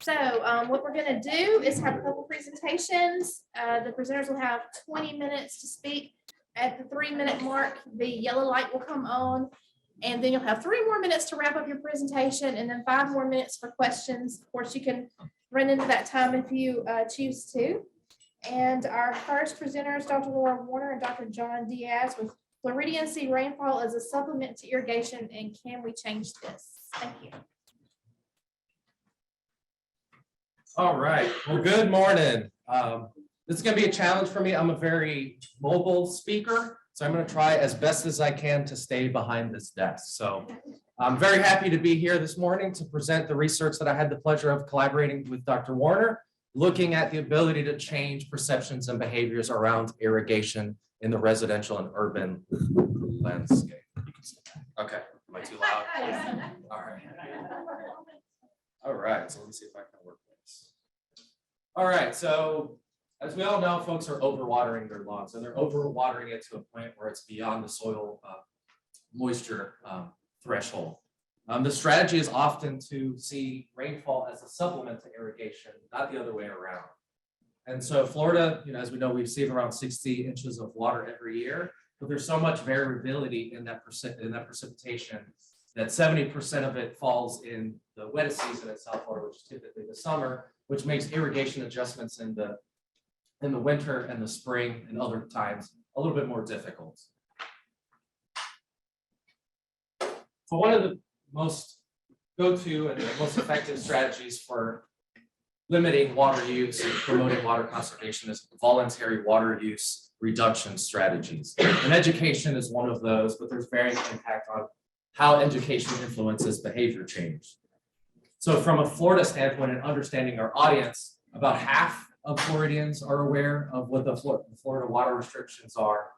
What we're going to do is have a couple presentations. The presenters will have 20 minutes to speak. At the 3-minute mark, the yellow light will come on, and then you'll have 3 more minutes to wrap up your presentation, and then 5 more minutes for questions. Of course, you can run into that time if you choose to. And our first presenters, Dr. Laura Warner and Dr. John Diaz with Floridians See Rainfall as a supplement to irrigation, and can we change this? Thank you. All right, well, good morning. This is going to be a challenge for me. I'm a very mobile speaker, so I'm going to try as best as I can to stay behind this desk. So I'm very happy to be here this morning to present the research that I had the pleasure of collaborating with Dr. Warner, looking at the ability to change perceptions and behaviors around irrigation in the residential and urban landscape. Okay, am I too loud? All right, so let me see if I can work this. All right, so as we all know, folks are overwatering their lawns, and they're overwatering it to a point where it's beyond the soil moisture threshold. The strategy is often to see rainfall as a supplement to irrigation, not the other way around. And so Florida, as we know, we receive around 60 inches of water every year, but there's so much variability in that precipitation that 70% of it falls in the wettest season in South Florida, which is typically the summer, which makes irrigation adjustments in the winter and the spring and other times a little bit more difficult. So one of the most go-to and the most effective strategies for limiting water use and promoting water conservation is voluntary water use reduction strategies. And education is one of those, but there's varying impact on how education influences behavior change. So from a Florida standpoint and understanding our audience, about half of Floridians are aware of what the Florida water restrictions are.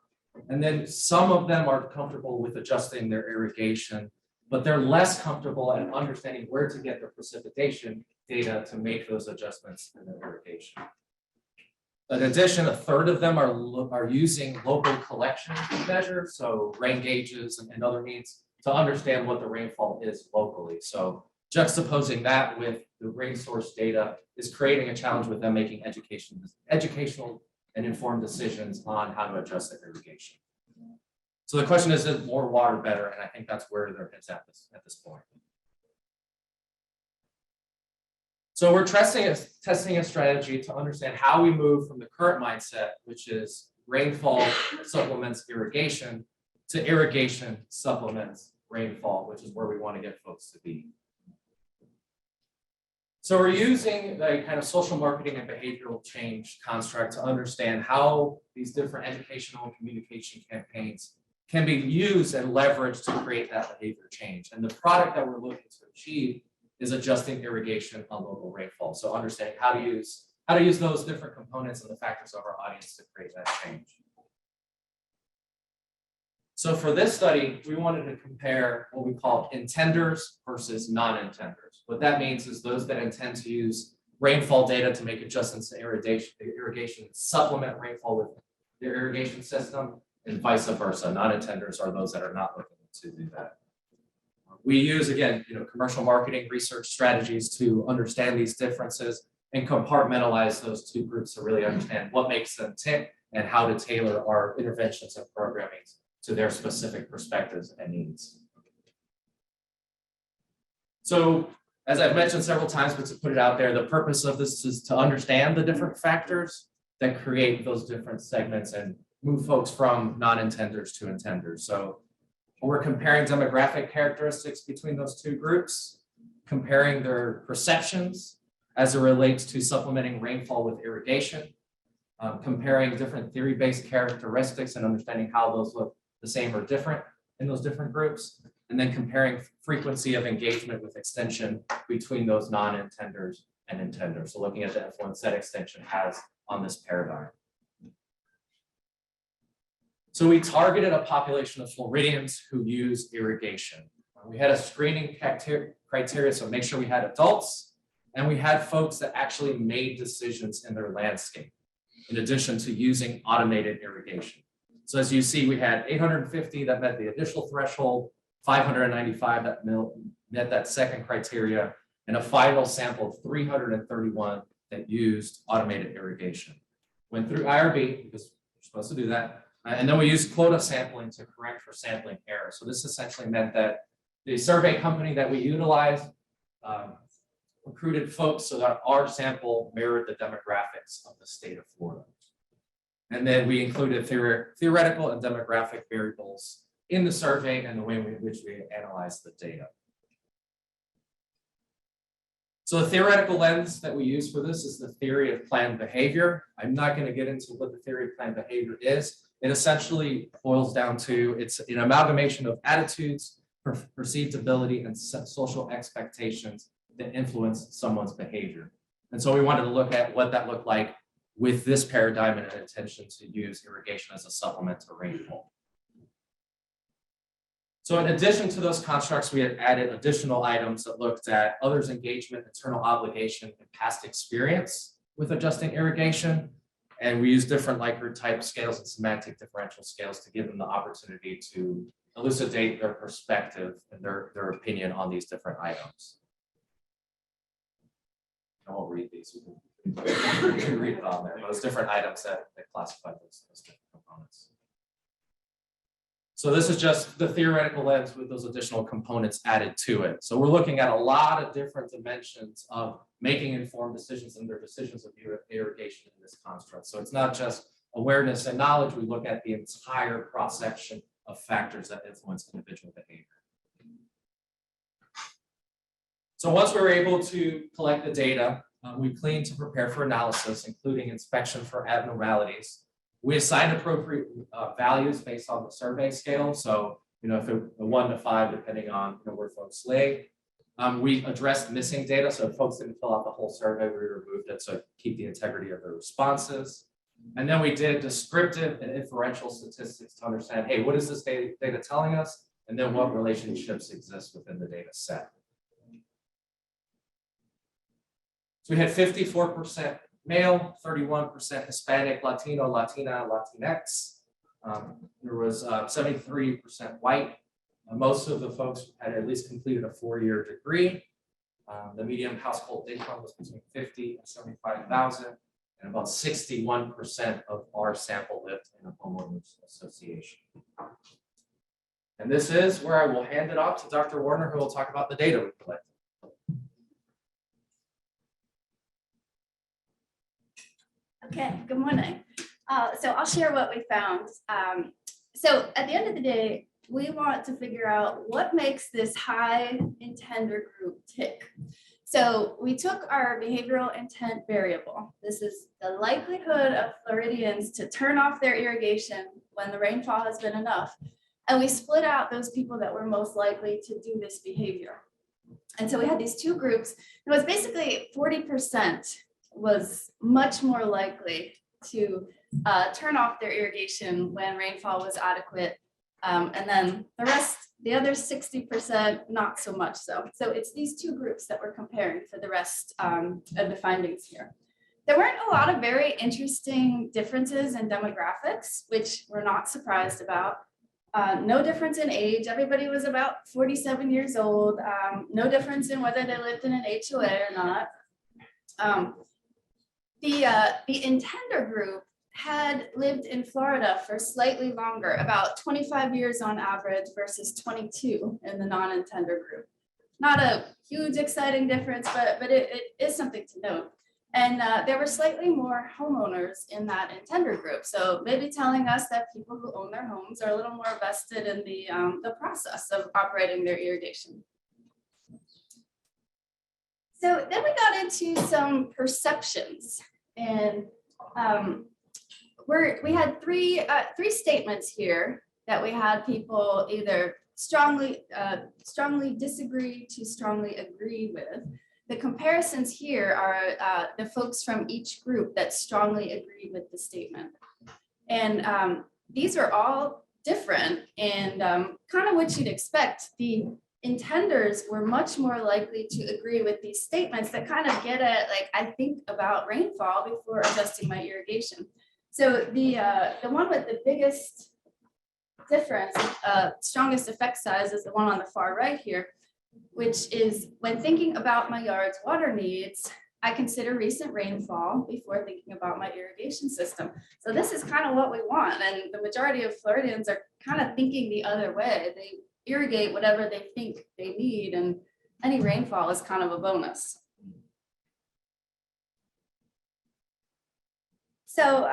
And then some of them are comfortable with adjusting their irrigation, but they're less comfortable at understanding where to get the precipitation data to make those adjustments in their irrigation. In addition, a third of them are using local collection measures, so rain gauges and other means to understand what the rainfall is locally. So juxtaposing that with the rain source data is creating a challenge with them making educational and informed decisions on how to adjust their irrigation. So the question is more water better? And I think that's where they're at this point. So we're testing a strategy to understand how we move from the current mindset, which is rainfall supplements irrigation, to irrigation supplements rainfall, which is where we want to get folks to be. So we're using the kind of social marketing and behavioral change construct to understand how these different educational and communication campaigns can be used and leveraged to create that behavior change. And the product that we're looking to achieve is adjusting irrigation on local rainfall. So understanding how to use those different components and the factors of our audience to create that change. So for this study, we wanted to compare what we call intenders versus non-intenders. What that means is those that intend to use rainfall data to make adjustments to irrigation supplement rainfall with their irrigation system, and vice versa. Non-intenders are those that are not looking to do that. We use, again, commercial marketing research strategies to understand these differences and compartmentalize those two groups to really understand what makes them tick and how to tailor our interventions and programming to their specific perspectives and needs. So, as I've mentioned several times, but to put it out there, the purpose of this is to understand the different factors that create those different segments and move folks from non-intenders to intenders. So we're comparing demographic characteristics between those two groups, comparing their perceptions as it relates to supplementing rainfall with irrigation, comparing different theory-based characteristics and understanding how those look the same or different in those different groups, and then comparing frequency of engagement with extension between those non-intenders and intenders. So looking at the influence that extension has on this paradigm. So we targeted a population of Floridians who use irrigation. We had a screening criteria, so make sure we had adults, and we had folks that actually made decisions in their landscape, in addition to using automated irrigation. So as you see, we had 850 that met the initial threshold, 595 that met that second criteria, and a final sample of 331 that used automated irrigation. Went through IRB because we're supposed to do that. And then we used quota sampling to correct for sampling error. So this essentially meant that the survey company that we utilized recruited folks so that our sample mirrored the demographics of the state of Florida. And then we included theoretical and demographic variables in the survey and the way in which we analyzed the data. So the theoretical lens that we use for this is the theory of planned behavior. I'm not going to get into what the theory of planned behavior is. It essentially boils down to it's an amalgamation of attitudes, perceived ability, and social expectations that influence someone's behavior. And so we wanted to look at what that looked like with this paradigm and an intention to use irrigation as a supplement to rainfall. So in addition to those constructs, we had added additional items that looked at others' engagement, internal obligation, and past experience with adjusting irrigation. And we used different Likert type scales and semantic differential scales to give them the opportunity to elucidate their perspective and their opinion on these different items. I won't read these. You can read it on there. Those different items that classify those different components. So this is just the theoretical lens with those additional components added to it. So we're looking at a lot of different dimensions of making informed decisions and their decisions of irrigation in this construct. So it's not just awareness and knowledge. We look at the entire cross-section of factors that influence individual behavior. So once we were able to collect the data, we cleaned to prepare for analysis, including inspection for abnormalities. We assigned appropriate values based on the survey scale. So, if it a 1 to 5, depending on where folks lay. We addressed missing data. So if folks didn't fill out the whole survey, we removed it to keep the integrity of their responses. And then we did descriptive and inferential statistics to understand, hey, what is this data telling us? And then what relationships exist within the data set. So we had 54% male, 31% Hispanic, Latino, Latina, Latinx. There was 73% white. Most of the folks had at least completed a 4-year degree. The median household income was between 50 and 75,000, and about 61% of our sample lived in a homeowners association. And this is where I will hand it off to Dr. Warner, who will talk about the data we collected. Okay, good morning. So I'll share what we found. So at the end of the day, we want to figure out what makes this high intender group tick. So we took our behavioral intent variable. This is the likelihood of Floridians to turn off their irrigation when the rainfall has been enough. And we split out those people that were most likely to do this behavior. And so we had these two groups. It was basically 40% was much more likely to turn off their irrigation when rainfall was adequate. And then the other 60%, not so much so. So it's these two groups that we're comparing for the rest of the findings here. There weren't a lot of very interesting differences in demographics, which we're not surprised about. No difference in age. Everybody was about 47 years old. No difference in whether they lived in an HOA or not. The intender group had lived in Florida for slightly longer, about 25 years on average versus 22 in the non-intender group. Not a huge exciting difference, but it is something to note. And there were slightly more homeowners in that intender group. So maybe telling us that people who own their homes are a little more vested in the process of operating their irrigation. So then we got into some perceptions, and we had three statements here that we had people either strongly disagree to strongly agree with. The comparisons here are the folks from each group that strongly agree with the statement, and these are all different and kind of what you'd expect. The intenders were much more likely to agree with these statements that kind of get at, like, I think about rainfall before adjusting my irrigation. So the one with the biggest difference, strongest effect size, is the one on the far right here. which is when thinking about my yard's water needs, I consider recent rainfall before thinking about my irrigation system. So this is kind of what we want. And the majority of Floridians are kind of thinking the other way. They irrigate whatever they think they need, and any rainfall is kind of a bonus. So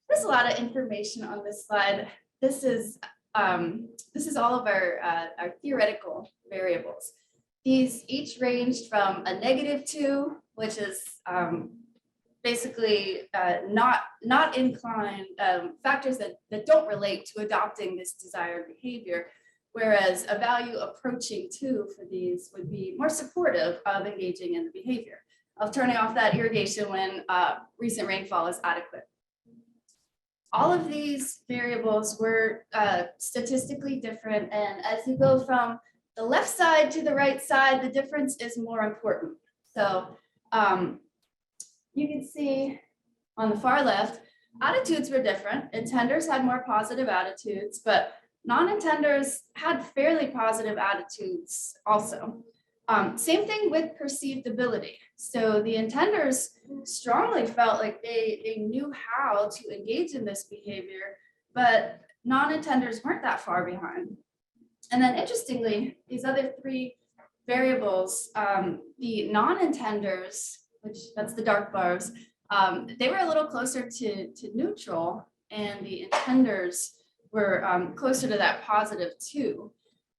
there's a lot of information on this slide. This is all of our theoretical variables. These each ranged from a -2, which is basically not inclined, factors that don't relate to adopting this desired behavior, whereas a value approaching 2 for these would be more supportive of engaging in the behavior, of turning off that irrigation when recent rainfall is adequate. All of these variables were statistically different, and as you go from the left side to the right side, the difference is more important. So you can see on the far left, attitudes were different. Intenders had more positive attitudes, but non-intenders had fairly positive attitudes also. Same thing with perceived ability. So the intenders strongly felt like they knew how to engage in this behavior, but non-intenders weren't that far behind. And then interestingly, these other 3 variables, the non-intenders, which that's the dark bars, they were a little closer to neutral, and the intenders were closer to that +2.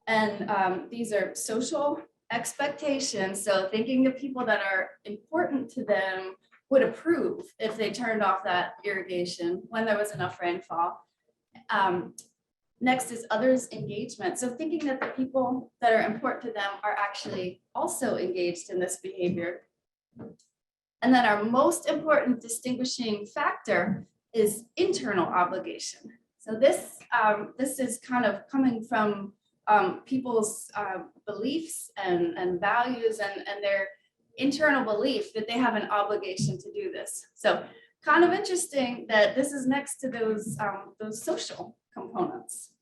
And these are social expectations. So thinking the people that are important to them would approve if they turned off that irrigation when there was enough rainfall. Next is others' engagement. So thinking that the people that are important to them are actually also engaged in this behavior. And then our most important distinguishing factor is internal obligation. So this is kind of coming from people's beliefs and values and their internal belief that they have an obligation to do this. So kind of interesting that this is next to those social components.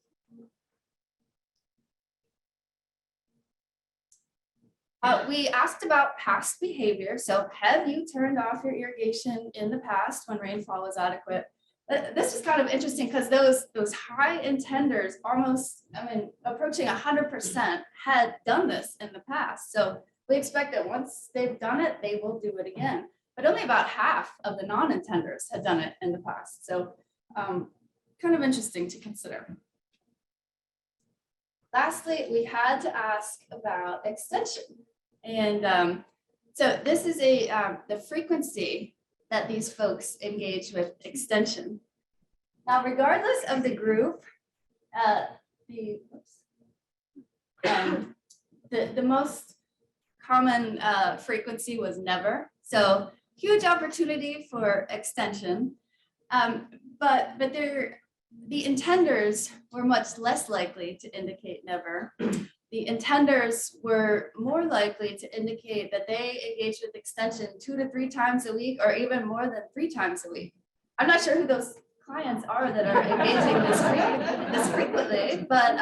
We asked about past behavior. So have you turned off your irrigation in the past when rainfall was adequate? This is kind of interesting because those high intenders, almost, approaching 100%, had done this in the past. So we expect that once they've done it, they will do it again. But only about half of the non-intenders had done it in the past. So kind of interesting to consider. Lastly, we had to ask about extension. And so this is the frequency that these folks engage with extension. Now, regardless of the group, the most common frequency was never. So huge opportunity for extension, but the intenders were much less likely to indicate never. The intenders were more likely to indicate that they engage with extension 2 to 3 times a week, or even more than 3 times a week. I'm not sure who those clients are that are engaging this frequently, but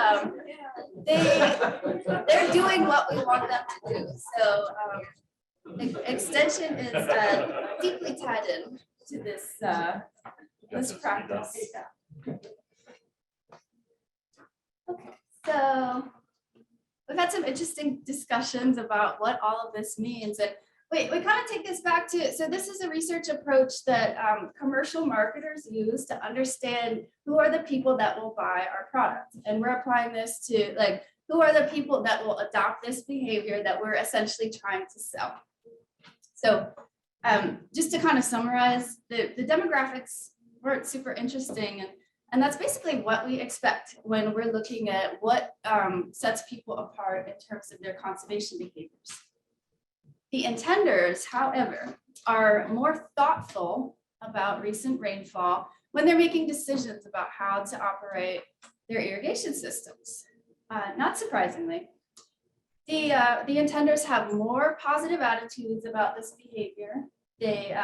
they're doing what we want them to do. So extension is deeply tied in to this practice. Okay, so we've had some interesting discussions about what all of this means. And we kind of take this back to, so this is a research approach that commercial marketers use to understand who are the people that will buy our product. And we're applying this to, like, who are the people that will adopt this behavior that we're essentially trying to sell. So just to kind of summarize, the demographics weren't super interesting. And that's basically what we expect when we're looking at what sets people apart in terms of their conservation behaviors. The intenders, however, are more thoughtful about recent rainfall when they're making decisions about how to operate their irrigation systems. Not surprisingly, the intenders have more positive attitudes about this behavior. They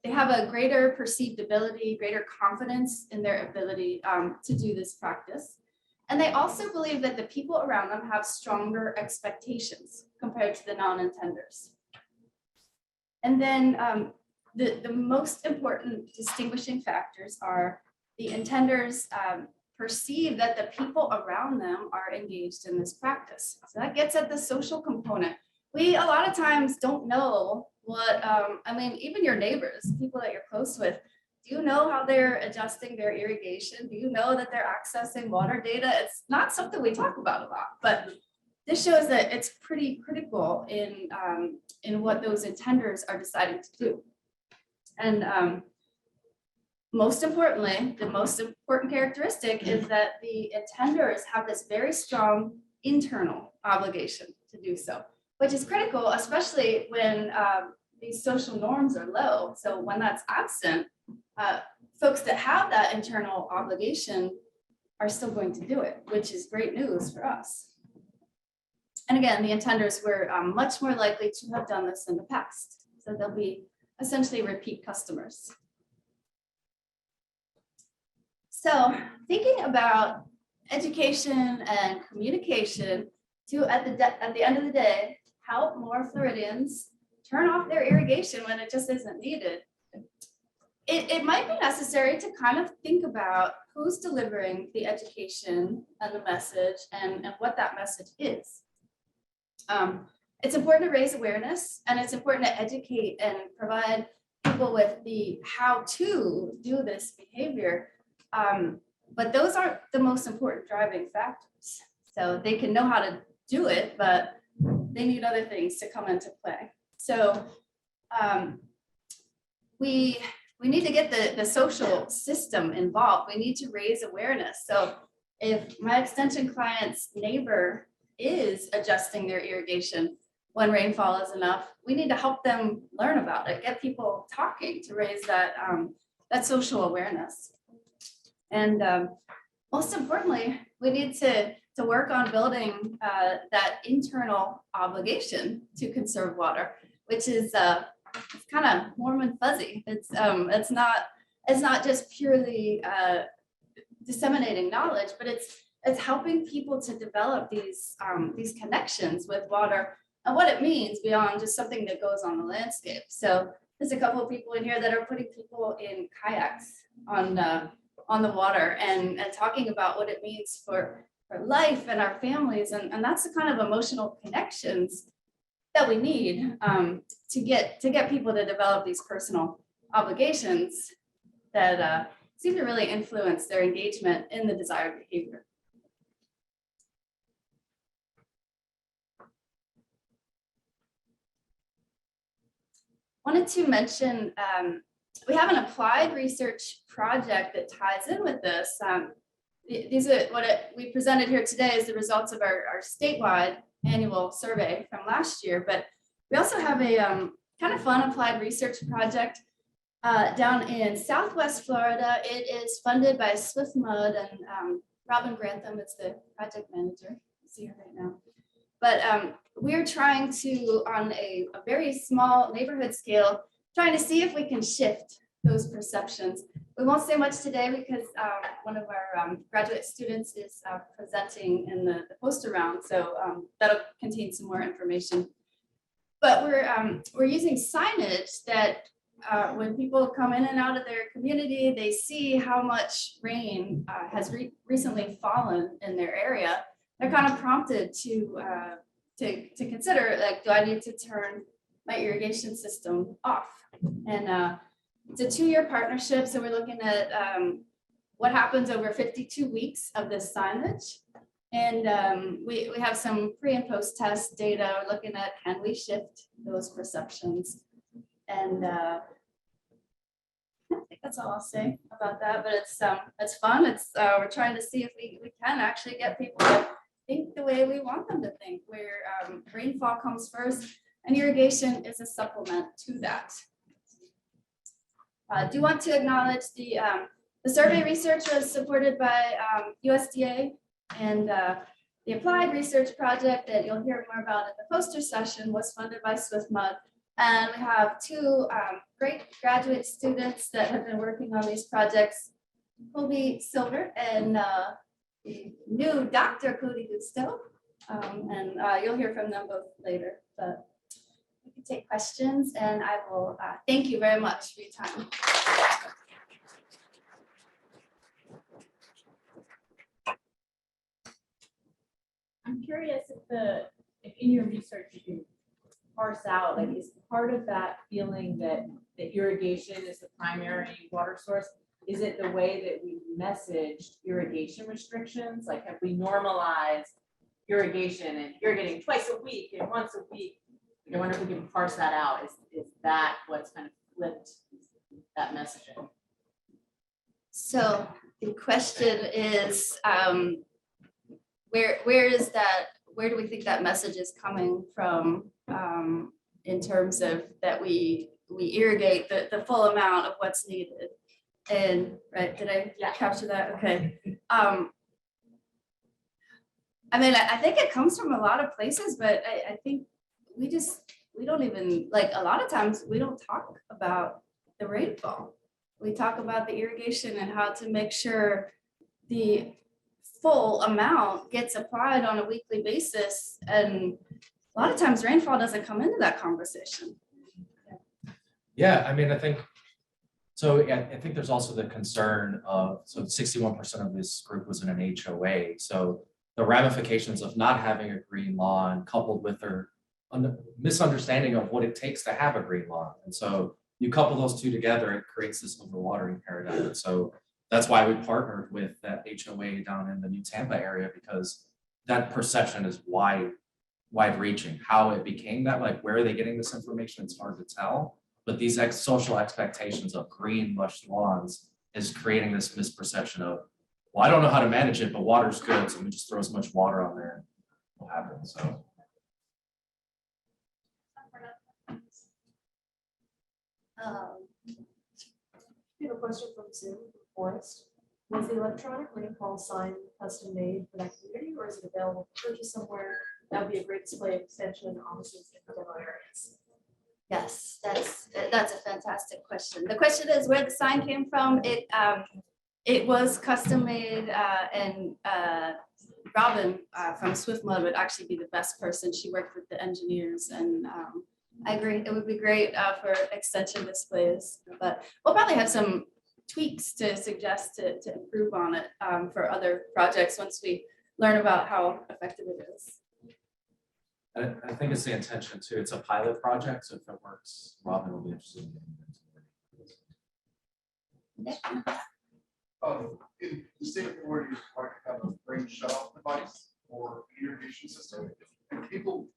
have a greater perceived ability, greater confidence in their ability to do this practice. And they also believe that the people around them have stronger expectations compared to the non-intenders. And then the most important distinguishing factors are the intenders perceive that the people around them are engaged in this practice. So that gets at the social component. We a lot of times don't know what, I mean, even your neighbors, people that you're close with, do you know how they're adjusting their irrigation? Do you know that they're accessing water data? It's not something we talk about a lot, but this shows that it's pretty critical in what those intenders are deciding to do. And most importantly, the most important characteristic is that the intenders have this very strong internal obligation to do so, which is critical, especially when these social norms are low. So when that's absent, folks that have that internal obligation are still going to do it, which is great news for us. And again, the intenders were much more likely to have done this in the past. So they'll be essentially repeat customers. So thinking about education and communication to, at the end of the day, help more Floridians turn off their irrigation when it just isn't needed. It might be necessary to kind of think about who's delivering the education and the message and what that message is. It's important to raise awareness, and it's important to educate and provide people with the how to do this behavior. But those aren't the most important driving factors. So they can know how to do it, but they need other things to come into play. So we need to get the social system involved. We need to raise awareness. So if my extension client's neighbor is adjusting their irrigation when rainfall is enough, we need to help them learn about it, get people talking to raise that, that social awareness. And most importantly, we need to work on building that internal obligation to conserve water, which is it's kind of warm and fuzzy. It's not just purely disseminating knowledge, but it's helping people to develop these connections with water and what it means beyond just something that goes on the landscape. So there's a couple of people in here that are putting people in kayaks on the water and talking about what it means for life and our families, and that's the kind of emotional connections that we need to get people to develop these personal obligations that seem to really influence their engagement in the desired behavior. Wanted to mention we have an applied research project that ties in with this. These are we presented here today is the results of our statewide annual survey from last year, but we also have a kind of fun applied research project down in Southwest Florida. It is funded by Swift Mud, and Robin Grantham is the project manager. You see her right now. But we're trying to, on a very small neighborhood scale, trying to see if we can shift those perceptions. We won't say much today because one of our graduate students is presenting in the poster round, so that'll contain some more information. But we're using signage that when people come in and out of their community, they see how much rain has recently fallen in their area. They're kind of prompted to consider, like, do I need to turn my irrigation system off? And it's a 2-year partnership, so we're looking at what happens over 52 weeks of this signage. And we have some pre and post test data. We're looking at, can we shift those perceptions? And I think that's all I'll say about that, but it's fun. We're trying to see if we can actually get people to think the way we want them to think, where rainfall comes first and irrigation is a supplement to that. I do want to acknowledge the survey research was supported by USDA, and the applied research project that you'll hear more about at the poster session was funded by Swift Mud. And we have 2 great graduate students that have been working on these projects, Colby Silver and the new Dr. Cody Gusto. And you'll hear from them both later, but we can take questions, and I will thank you very much for your time. I'm curious if in your research you can parse out, like, is part of that feeling that irrigation is the primary water source? Is it the way that we messaged irrigation restrictions? Like, have we normalized irrigation and irrigating twice a week and once a week? I wonder if we can parse that out. Is that what's kind of flipped that messaging? So the question is, where is that? Where do we think that message is coming from in terms of that we irrigate the full amount of what's needed? And right, did I capture that? Okay. I mean, I think it comes from a lot of places, but I think we don't even, like, a lot of times we don't talk about the rainfall. We talk about the irrigation and how to make sure the full amount gets applied on a weekly basis. And a lot of times rainfall doesn't come into that conversation. Yeah, I mean, I think, so yeah, I think there's also the concern of, so 61% of this group was in an HOA. So the ramifications of not having a green lawn coupled with their misunderstanding of what it takes to have a green lawn. And so you couple those two together, it creates this overwatering paradigm. And so that's why we partnered with that HOA down in the New Tampa area, because that perception is wide reaching. How it became that, like, where are they getting this information? It's hard to tell. But these social expectations of green, lush lawns is creating this misperception of, well, I don't know how to manage it, but water's good, so we just throw as much water on there and it'll happen. So. We have a question from Zoom from Forrest. Was the electronic rainfall sign custom made for that community, or is it available to purchase somewhere? That would be a great display of extension offices in the demo areas. Yes, that's a fantastic question. The question is where the sign came from. It was custom made, and Robin from Swift Mud would actually be the best person. She worked with the engineers, and I agree, it would be great for extension displays, but we'll probably have some tweaks to suggest to improve on it for other projects once we learn about how effective it is. I think it's the intention too. It's a pilot project, so if it works, Robin will be interested in getting into it. In the state of Florida, you require to have a rain shutoff device or irrigation system. If people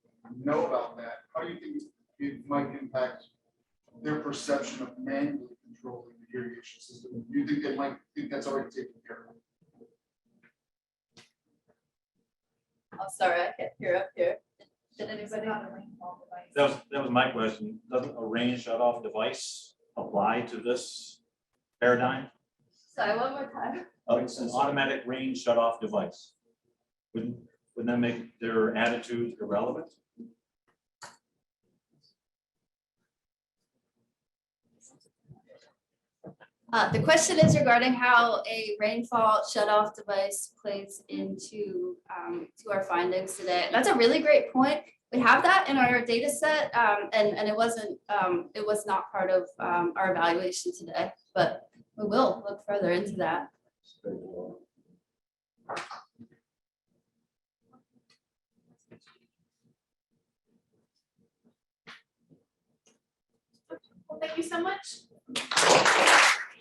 know about that, how do you think it might impact their perception of manually controlling the irrigation system? Do you think they might think that's already taken care of? Oh, sorry, I can't hear up here. Did anybody? That was my question. Doesn't a rain shut-off device apply to this paradigm? Sorry, one more time. It's an automatic rain shut-off device. Wouldn't that make their attitude irrelevant? The question is regarding how a rainfall shut-off device plays into to our findings today. That's a really great point. We have that in our data set, and it was not part of our evaluation today, but we will look further into that. Well, thank you so much.